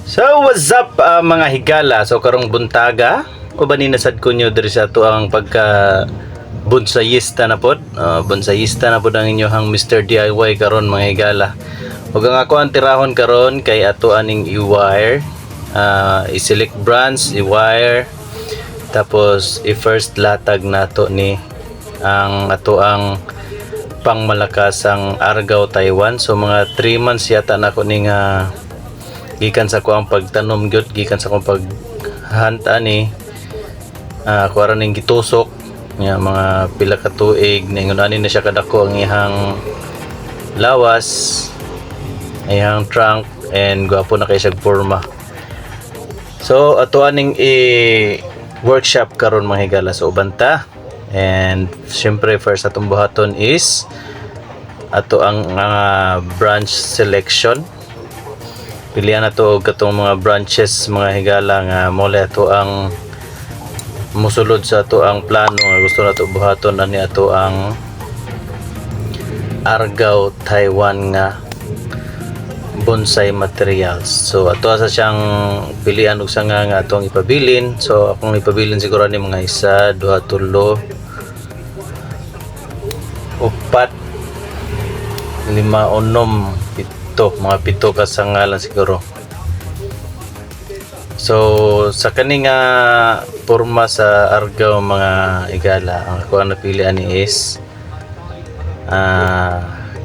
So what's up mga higala? So karong buntaga o baninasad ko nyo diri sa ato ang pagka bonsayista na pod. Bonsayista na pod ang inyohang Mr. DIY karon mga higala. Ug ang ako ang tirahon karon kay ato aning i-wire, i-select branch, i-wire, tapos i-first latag nato ni ang ato ang pangmalakasang Argao Taiwan. So mga 3 months yata nako ning gikan sa ko ang pagtanom gyud, gikan sa akong paghanta ni kuara ning gitusok nya mga pila ka tuig ningon ani na siya kadako ang ihang lawas, ihang trunk, and gwapo na kay siya forma. So ato aning workshop karon mga higala sa ubanta, and syempre first atong buhaton is ato ang branch selection. Pilihan na to katong mga branches mga higala nga mole ato ang musulod sa ato ang plano nga gusto nato buhaton ani ato ang Argao Taiwan nga bonsai materials. So ato sa siyang pilian og sanga nga atong ipabilin. So akong ipabilin siguro ni mga 1, 2, 3, 4, 5, 6, 7, 8, mga 7 ka sangalan siguro. So sa kaning porma sa Argao mga higala, ang ako ang napili ani is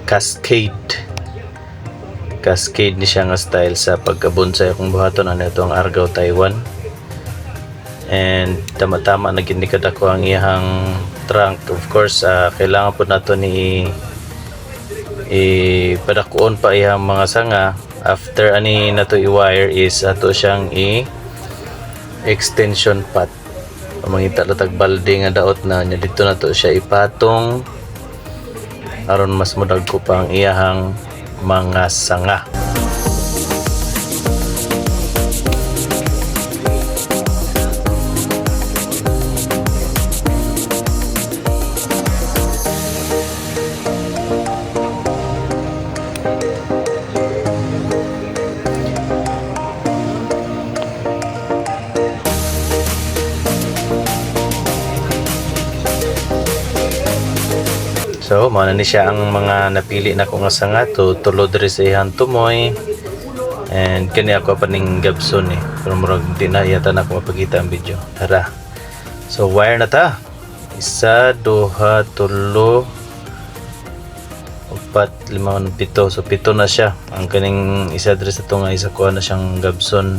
Cascade ni siya nga style sa pagkabonsai akong buhaton ani ito ang Argao Taiwan. And tama-tama na ginikad ako ang iyang trunk. Of course kailangan po nato ni padakuon pa iyang mga sanga. After ani nato i-wire is ato siyang extension pot. Mangita latag balde nga daot na nya dito nato siya ipatong aron mas modagko pa ang iyang mga sanga. So, mao na ni siya ang mga napili na ko nga sanga tulod diri sa ihang tumoy. And kani ako pa ning gabson pero murag di na yata na ko mapakita ang video. Tara. So, wire na ta. 1, 2, 3, 4, 5, 7. So, 7 na siya. Ang kaning isa diri sa to nga isa ko na siyang gabson.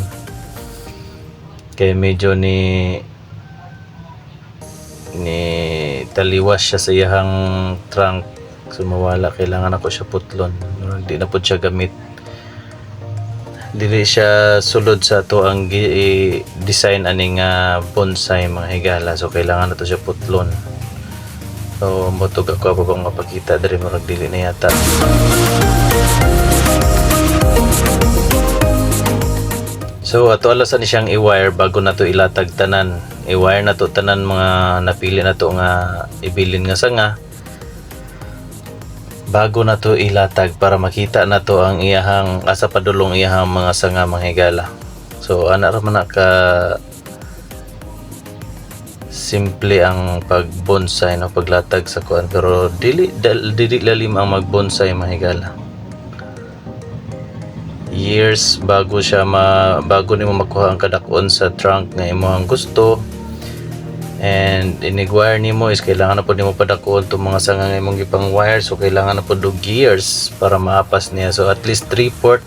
Kay medyo ni taliwas siya sa iyang trunk, sumawala, kailangan ako siya putlon. Hindi na po siya gamit, dili siya sulod sa to ang design aning bonsai mga higala. So kailangan na to siya putlon. So motog ako pa bang mapakita diri murag dili na yata. So ato alasan ni siyang i-wire bago na to ilatag tanan. I-wire na to tanan mga napili na to nga ibilin nga sanga bago na to ilatag para makita na to ang iyahang asa padulong iyahang mga sanga mga higala. So ana ra man ka simple ang pagbonsai no, paglatag sa kuan, pero dili lalim ang magbonsai mga higala. Years bago nimo makuha ang kadakon sa trunk nga imong gusto. And inig-wire nimo is kailangan na po nimo padakon itong mga sanga nga imong gipang wire. So kailangan na po do gears para maapas niya. So at least 3/4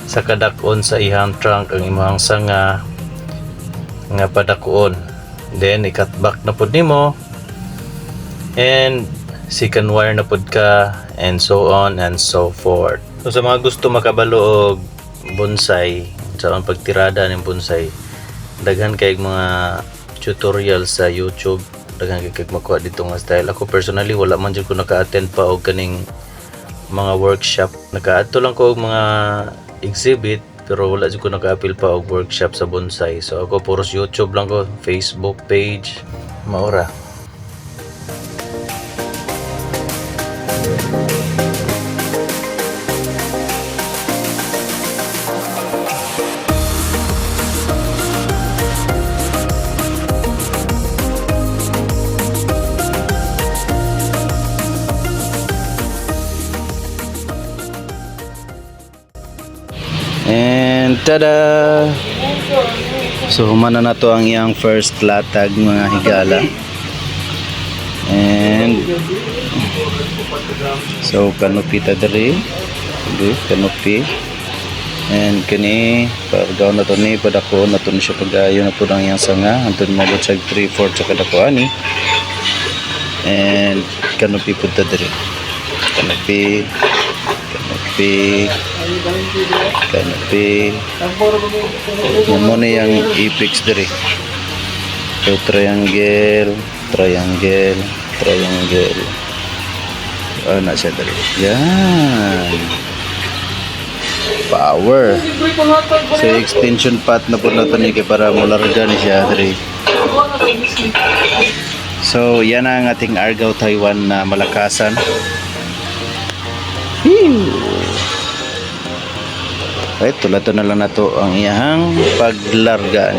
sa kadakon sa ihang trunk ang imong sanga nga padakon. Then i-cut back na po nimo and second wire na pod ka, and so on and so forth. So sa mga gusto makabalo og bonsai, sa ang pagtirada ng bonsai, daghan kay mga tutorial sa YouTube, daghan kay makuha dito nga style. Ako personally wala man jud ko naka-attend pa og kaning mga workshop. Naka-adto lang ko og mga exhibit pero wala jud ko naka-appeal pa og workshop sa bonsai. So ako puros YouTube lang ko, Facebook page, maura. And tada! So humana na to ang iyang first latag mga higala. And so kanopi ta diri. Kanopi. And kini pagdaw na to ni padako na to siya pagayo na po ang iyang sanga antun mabot siya 3/4 sa kadako ani. And kanopi pud ta diri. Kanopi. Yan mo na yung apex diri. So triangle. Na siya diri. Yan. Power. So extension path na po na to ni kay para mularga ni siya diri. So yan ang ating Argao Taiwan na malakasan. Right, tulad na lang na to ang iyang paglarga.